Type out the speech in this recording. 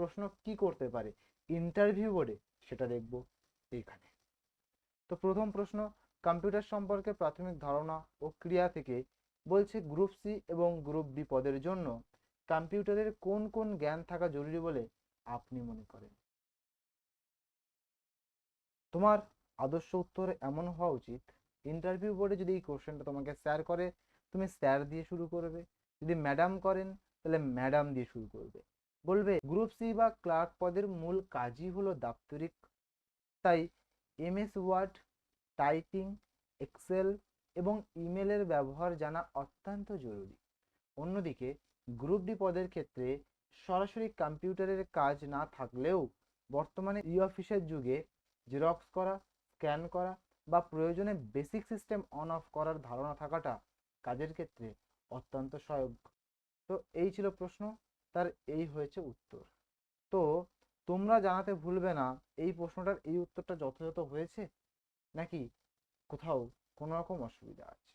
প্রশ্ন কি করতে পারে ইন্টারভিউ বোর্ডে, সেটা দেখব এইখানে। তো প্রথম প্রশ্ন, কম্পিউটার সম্পর্কে প্রাথমিক ধারণা ও ক্রিয়া থেকে বলছে গ্রুপ সি এবং গ্রুপ ডি পদের জন্য কম্পিউটারের কোন কোন জ্ঞান থাকা জরুরি বলে আপনি মনে করেন? তোমার আদর্শ উত্তর এমন হওয়া উচিত, ইন্টারভিউ বোর্ডে যদি এই কোশ্চেনটা তোমাকে স্যার করে, তুমি স্যার দিয়ে শুরু করবে, যদি ম্যাডাম করেন তাহলে ম্যাডাম দিয়ে শুরু করবে। বলবে গ্রুপ সি বা ক্লার্ক পদের মূল কাজই হলো দাপ্তরিক, তাই এমএস ওয়ার্ড, টাইপিং, এক্সেল এবং ইমেলের ব্যবহার জানা অত্যন্ত জরুরি। অন্যদিকে গ্রুপ ডি পদের ক্ষেত্রে সরাসরি কম্পিউটারের কাজ না থাকলেও বর্তমানে ই অফিসের যুগে জেরক্স করা, স্ক্যান করা বা প্রয়োজনে বেসিক সিস্টেম অন অফ করার ধারণা থাকাটা কাজের ক্ষেত্রে অত্যন্ত সহায়ক। তো এই ছিল প্রশ্ন, তার এই হয়েছে উত্তর। তো তোমরা জানাতে ভুলবে না এই প্রশ্নটার এই উত্তরটা যথাযথ হয়েছে নাকি কোথাও কোনো রকম অসুবিধা আছে।